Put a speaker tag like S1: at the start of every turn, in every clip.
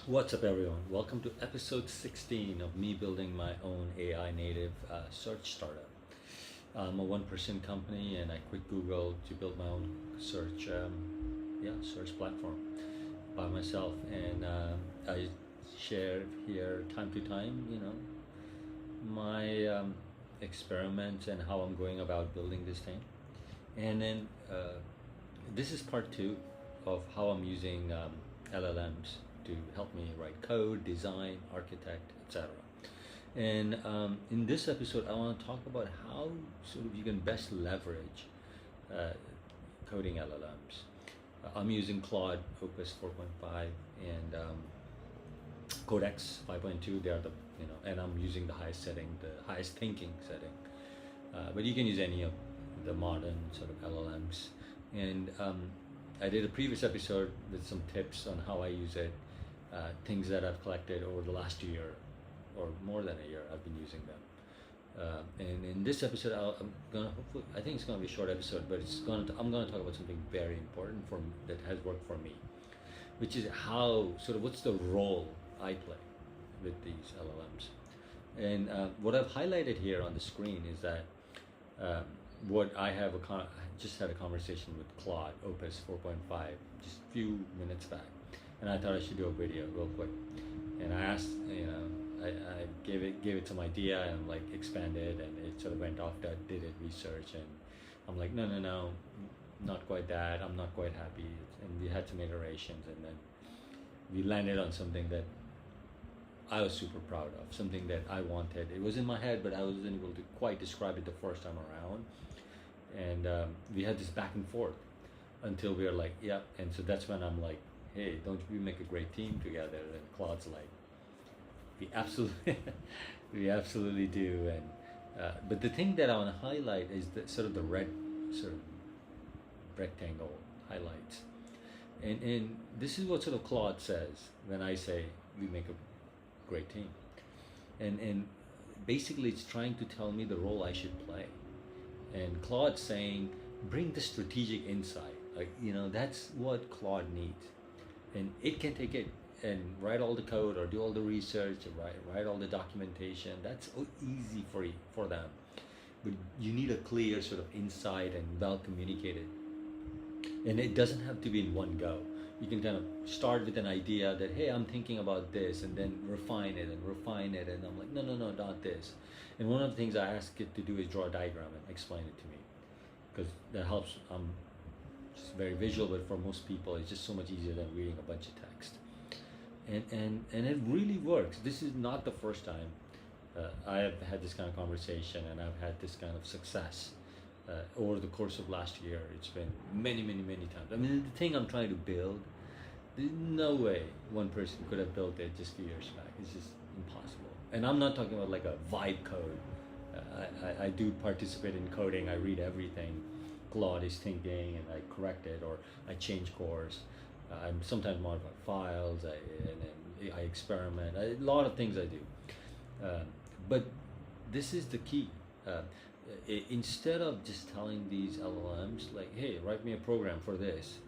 S1: What's up, everyone? Welcome to episode 16 of me building my own AI native search startup. I'm a one-person company, and I quit Google to build my own search platform by myself. And I share here time to time, my experiments and how I'm going about building this thing. And then this is part two of how I'm using LLMs to help me write code, design, architect, etc. And in this episode, I want to talk about how sort of you can best leverage uh, coding LLMs. I'm using Claude Opus 4.5 and Codex 5.2. They are and I'm using the highest setting, the highest thinking setting. But you can use any of the modern sort of LLMs. And I did a previous episode with some tips on how I use it, things that I've collected over the last year or more than a year. I've been using them. And in this episode, I think it's gonna be a short episode, but I'm gonna talk about something very important that has worked for me, which is what's the role I play with these LLMs. And what I've highlighted here on the screen is that what I just had a conversation with Claude Opus 4.5 just a few minutes back, and I thought I should do a video real quick. And I asked, I gave it some idea and like expanded, and it sort of went off that did it research, and I'm like, no, not quite that. I'm not quite happy, and we had some iterations, and then we landed on something that I was super proud of, something that I wanted. It was in my head, but I wasn't able to quite describe it the first time around. And we had this back and forth until we were like, yeah. And so that's when I'm like, hey, don't we make a great team together? And Claude's like, we absolutely, we absolutely do. And but the thing that I want to highlight is the red sort of rectangle highlights. And this is what sort of Claude says when I say we make a great team. And basically it's trying to tell me the role I should play. And Claude's saying, bring the strategic insight. That's what Claude needs. And it can take it and write all the code or do all the research, or write all the documentation. That's easy for them. But you need a clear sort of insight and well communicated. And it doesn't have to be in one go. You can kind of start with an idea that, hey, I'm thinking about this, and then refine it. And I'm like, no, not this. And one of the things I ask it to do is draw a diagram and explain it to me, because that helps. I'm just very visual, but for most people, it's just so much easier than reading a bunch of text. And it really works. This is not the first time I have had this kind of conversation, and I've had this kind of success. Over the course of last year, it's been many times. I mean, the thing I'm trying to build, there's no way one person could have built it just a few years back. It's just impossible. And I'm not talking about like a vibe code. I do participate in coding. I read everything Claude is thinking, and I correct it, or I change course. I sometimes modify files, and I experiment. A lot of things I do. But this is the key. Instead of just telling these LLMs like, hey, write me a program for this,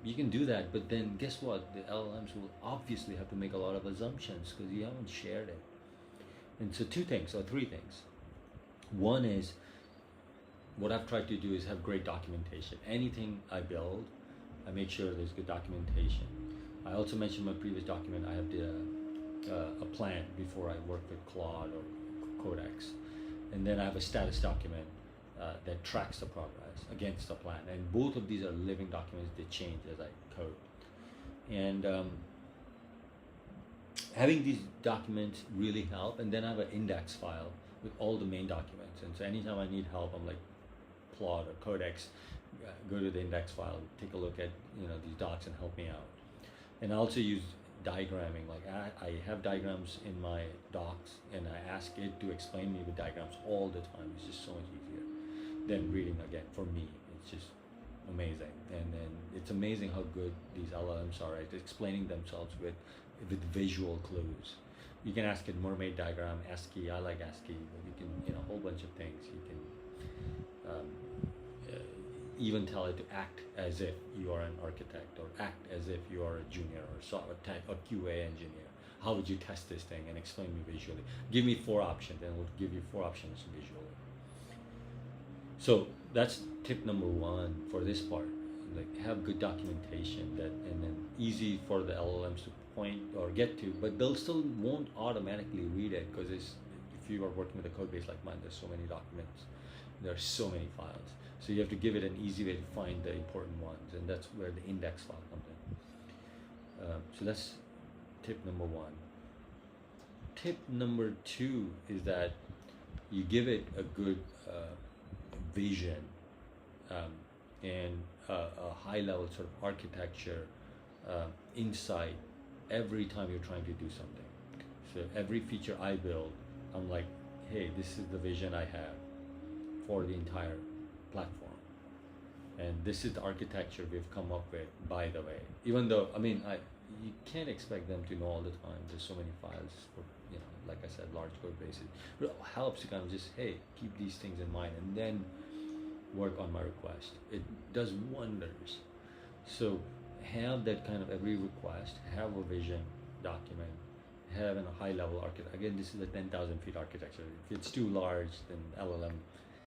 S1: you can do that, but then guess what? The LLMs will obviously have to make a lot of assumptions because you haven't shared it. And so three things. One is, what I've tried to do is have great documentation. Anything I build, I make sure there's good documentation. I also mentioned in my previous document, I have a plan before I work with Claude or Codex. And then I have a status document that tracks the progress against the plan. And both of these are living documents. They change as I code. And having these documents really help. And then I have an index file with all the main documents. And so anytime I need help, I'm like, Claude or Codex, go to the index file, take a look at these docs and help me out. And I also use diagramming. Like I have diagrams in my docs, and I ask it to explain me with diagrams all the time. It's just so much easier than reading again. For me, it's just amazing. And then it's amazing how good these LLMs are at explaining themselves with visual clues. You can ask it mermaid diagram, ASCII. I like ASCII. But you can a whole bunch of things. You can even tell it to act as if you are an architect, or act as if you are a junior or software tech or QA engineer. How would you test this thing, and explain me visually? Give me 4 options, and we'll give you 4 options visually. So that's tip number 1 for this part. Like, have good documentation, that, and then easy for the LLMs to point or get to, but they'll still won't automatically read it, because if you are working with a code base like mine, there's so many documents, there are so many files. So you have to give it an easy way to find the important ones, and that's where the index file comes in. So that's tip number 1. Tip number 2 is that you give it a good vision, and a high level sort of architecture insight every time you're trying to do something. So every feature I build, I'm like, hey, this is the vision I have for the entire platform, and this is the architecture we've come up with, by the way. Even though, I mean, you can't expect them to know all the time. There's so many files for, like I said, large code bases. But it helps to kind of just, hey, keep these things in mind, and then work on my request. It does wonders. So have that kind of every request, have a vision document, have a high level architecture. Again, this is a 10,000 feet architecture. If it's too large, then LLM,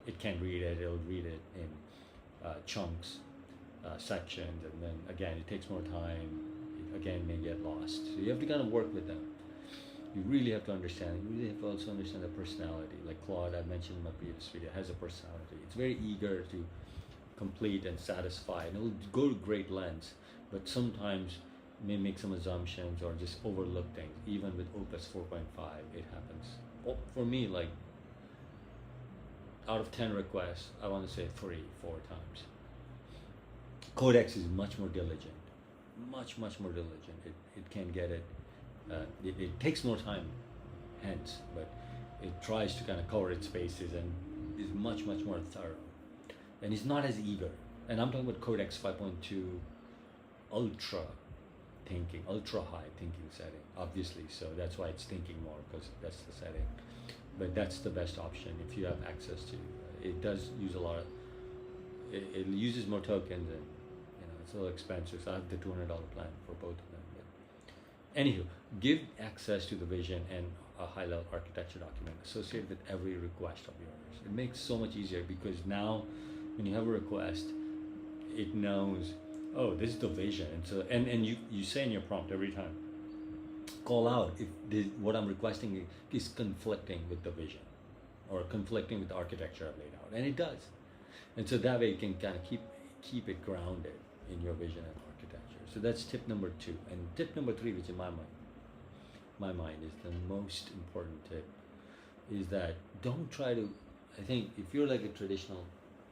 S1: it can't read it. It'll read it in chunks, sections, and then again, it takes more time. It again may get lost. So you have to kind of work with them. You really have to understand. You really have to also understand the personality. Like Claude, I mentioned in my previous video, has a personality. It's very eager to complete and satisfy, and it'll go to great lengths, but sometimes may make some assumptions or just overlook things. Even with Opus 4.5, it happens. Well, for me, like, out of 10 requests, I want to say 3-4 times. Codex is much more diligent, much more diligent. It can get it. It takes more time, hence, but it tries to kind of cover its bases and is much more thorough. And it's not as eager. And I'm talking about Codex 5.2 ultra high thinking setting, obviously. So that's why it's thinking more, because that's the setting. But that's the best option if you have access to. It does use a lot of. It uses more tokens, and it's a little expensive. So I have the $200 plan for both of them. Anywho, give access to the vision and a high-level architecture document associated with every request of yours. It makes it so much easier, because now when you have a request, it knows, oh, this is the vision. And so, and you say in your prompt every time, call out if what I'm requesting is conflicting with the vision or conflicting with the architecture I've laid out. And it does. And so that way you can kind of keep it grounded in your vision and architecture. So that's tip number 2. And tip number 3, which in my mind is the most important tip, is that don't try to, I think if you're like a traditional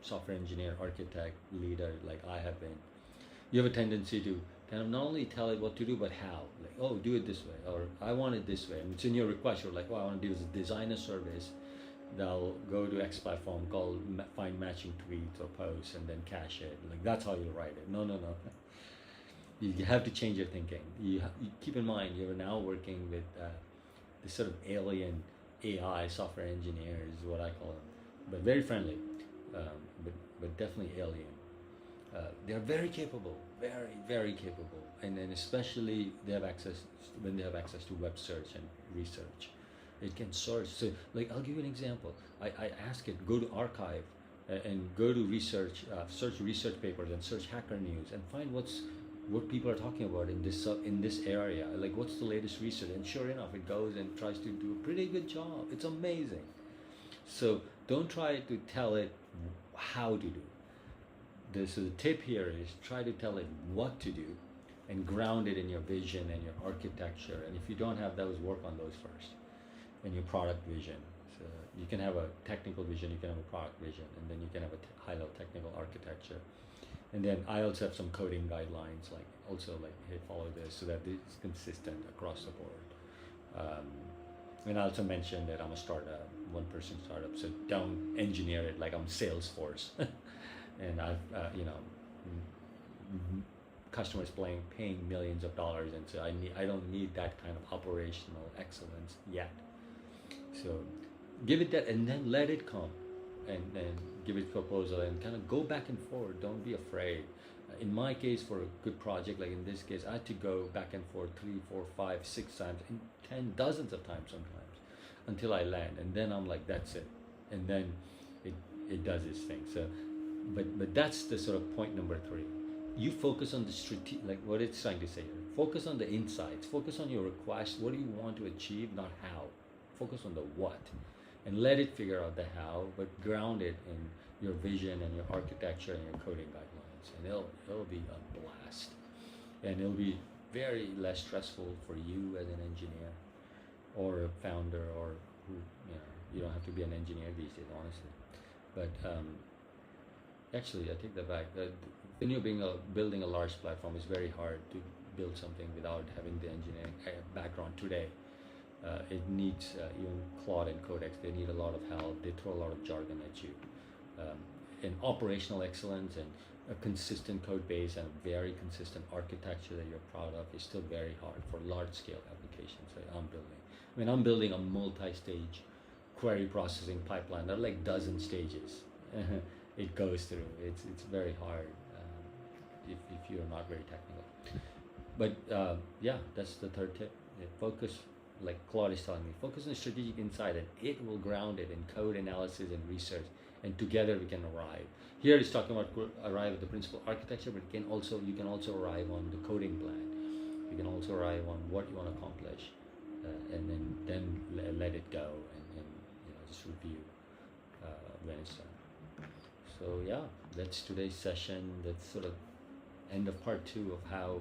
S1: software engineer, architect, leader, like I have been, you have a tendency to kind of not only tell it what to do, but how. Like, oh, do it this way, or I want it this way. And it's in your request. You're like, oh, I want to do is design a service that'll go to X platform, find matching tweets or posts, and then cache it. Like, that's how you write it. No. You have to change your thinking. You keep in mind, you're now working with this sort of alien AI software engineers, is what I call them, but very friendly, but definitely alien. They're very capable, very capable, and then especially when they have access to web search and research. It can search. So, like, I'll give you an example. I ask it, go to archive and go to research, search research papers and search Hacker News and find what people are talking about in this area. Like, what's the latest research? And sure enough, it goes and tries to do a pretty good job. It's amazing. So don't try to tell it how to do. So the tip here is try to tell it what to do and ground it in your vision and your architecture. And if you don't have those, work on those first. And your product vision. So you can have a technical vision, you can have a product vision, and then you can have a high-level technical architecture. And then I also have some coding guidelines, like hey, follow this, so that it's consistent across the board. And I also mentioned that I'm a startup, one-person startup, so don't engineer it like I'm Salesforce. And I've, customers paying millions of dollars, and so I don't need that kind of operational excellence yet. So give it that, and then let it come. and give it a proposal and kind of go back and forth. Don't be afraid. In my case, for a good project, like in this case, I had to go back and forth 3, 4, 5, 6 times, and 10 dozens of times sometimes, until I land, and then I'm like, that's it, and then it does its thing. So, but that's the sort of point number 3. You focus on the strategic, like what it's trying to say here. Focus on the insights. Focus on your request. What do you want to achieve, not how. Focus on the what, and let it figure out the how, but ground it in your vision and your architecture and your coding guidelines, and it'll be a blast, and it'll be very less stressful for you as an engineer or a founder, or who, you don't have to be an engineer these days, honestly. But actually, I take that back. When you're building a large platform, it's very hard to build something without having the engineering background today. It needs, even Claude and Codex, they need a lot of help. They throw a lot of jargon at you. And operational excellence and a consistent code base and a very consistent architecture that you're proud of is still very hard for large scale applications that I'm building. I mean, I'm building a multi-stage query processing pipeline. There are like dozen stages it goes through. It's very hard if you're not very technical. But yeah, that's the third tip. Focus, like Claude is telling me, focus on strategic insight, and it will ground it in code analysis and research, and together we can arrive. Here he's talking about arrive at the principal architecture, but you can also arrive on the coding plan. You can also arrive on what you want to accomplish, and then let it go, and just review when it's done. So yeah, that's today's session. That's sort of end of part 2 of how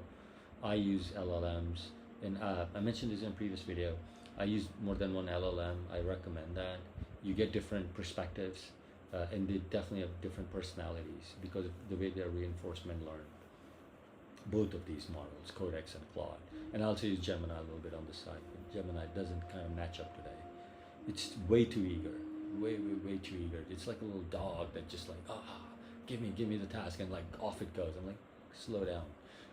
S1: I use LLMs. And I mentioned this in a previous video. I use more than one LLM. I recommend that. You get different perspectives, and they definitely have different personalities because of the way their reinforcement learn. Both of these models, Codex and Claude. And I also use Gemini a little bit on the side. But Gemini doesn't kind of match up today. It's way too eager. Way too eager. It's like a little dog that just like, give me the task, and like off it goes. I'm like, slow down.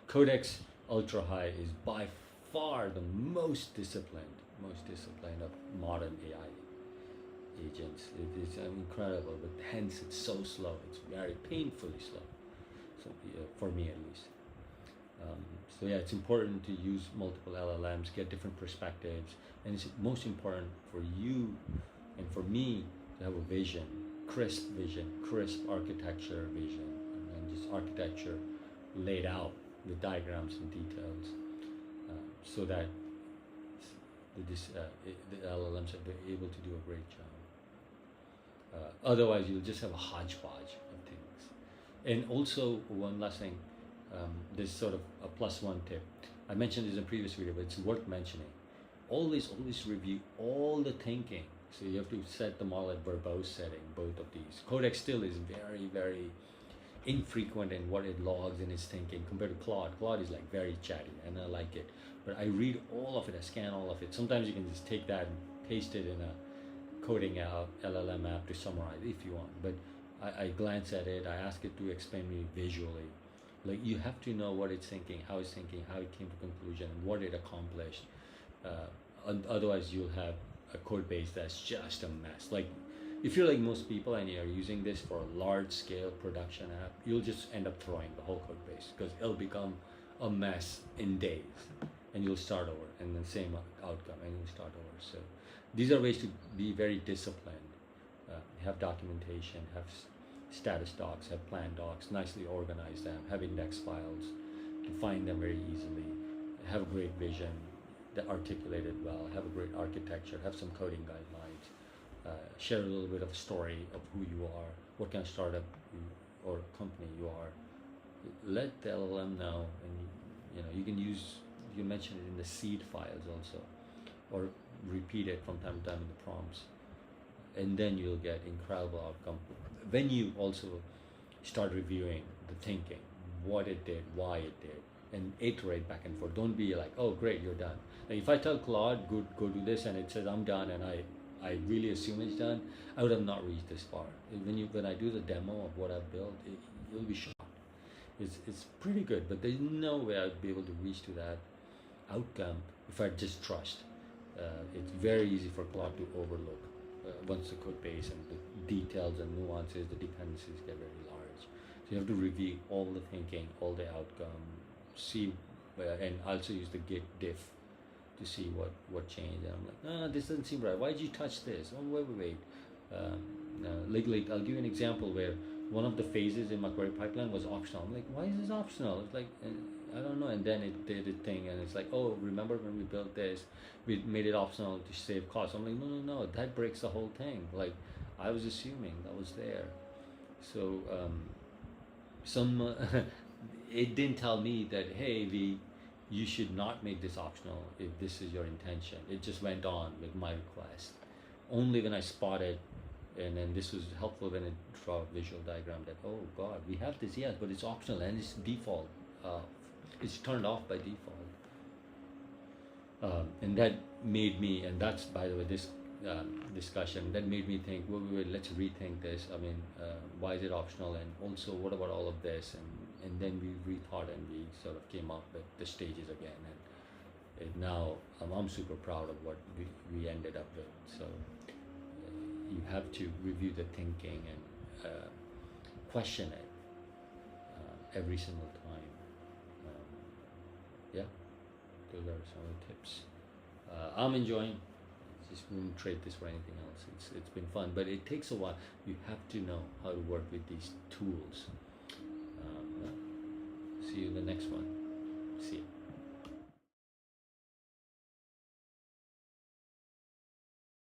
S1: Codex Ultra High is by far the most disciplined of modern AI agents. It is incredible, but hence it's so slow. It's very painfully slow. So for me at least. So yeah, it's important to use multiple LLMs, get different perspectives, and it's most important for you and for me to have a vision, crisp architecture vision, and just architecture laid out with diagrams and details, so that the LLMs are able to do a great job. Otherwise, you'll just have a hodgepodge of things. And also, one last thing, this sort of a +1 tip. I mentioned this in a previous video, but it's worth mentioning. Always review all the thinking. So you have to set the model at verbose setting, both of these. Codex still is very infrequent in what it logs in its thinking compared to Claude. Claude is like very chatty, and I like it. But I read all of it, I scan all of it. Sometimes you can just take that and paste it in a coding app, LLM app to summarize if you want. But I glance at it, I ask it to explain me visually. Like, you have to know what it's thinking, how it came to conclusion, and what it accomplished. Otherwise, you'll have a code base that's just a mess. Like, if you're like most people and you're using this for a large-scale production app, you'll just end up throwing the whole code base because it'll become a mess in days, and you'll start over, and then same outcome, and you'll start over. So these are ways to be very disciplined. Have documentation, have status docs, have plan docs, nicely organize them, have index files to find them very easily, have a great vision that articulated well, have a great architecture, have some coding guidelines, share a little bit of a story of who you are, what kind of startup or company you are. Let the LLM know, and you can mention it in the seed files also, or repeat it from time to time in the prompts, and then you'll get incredible outcome. When you also start reviewing the thinking, what it did, why it did, and iterate back and forth. Don't be like, oh great, you're done. Like, if I tell Claude, go do this, and it says I'm done, and I really assume it's done, I would have not reached this far. When I do the demo of what I've built, you'll be shocked. It's pretty good, but there's no way I'd be able to reach to that outcome if I just trust. It's very easy for Claude to overlook once the code base and the details and nuances, the dependencies get very large. So you have to review all the thinking, all the outcome, see, and also use the git diff to see what changed. And I'm like, this doesn't seem right. Why did you touch this? Oh, wait. Like I'll give you an example where one of the phases in my query pipeline was optional. I'm like, why is this optional? It's like, I don't know. And then it did a thing, and it's like, oh, remember when we built this, we made it optional to save costs. I'm like, no, that breaks the whole thing. Like, I was assuming that was there. So it didn't tell me that, hey, you should not make this optional if this is your intention. It just went on with my request. Only when I spotted, and then this was helpful when it draw a visual diagram that, oh God, we have this, yes, but it's optional and it's default. It's turned off by default. And that made me, and that's, by the way, this discussion, that made me think, wait, let's rethink this. I mean, why is it optional? And also, what about all of this? And then we rethought and we sort of came up with the stages again. And now I'm super proud of what we ended up with. So you have to review the thinking and question it every single time. Yeah, those are some of the tips. I'm enjoying. Just wouldn't trade this for anything else. It's been fun, but it takes a while. You have to know how to work with these tools. See you in the next one.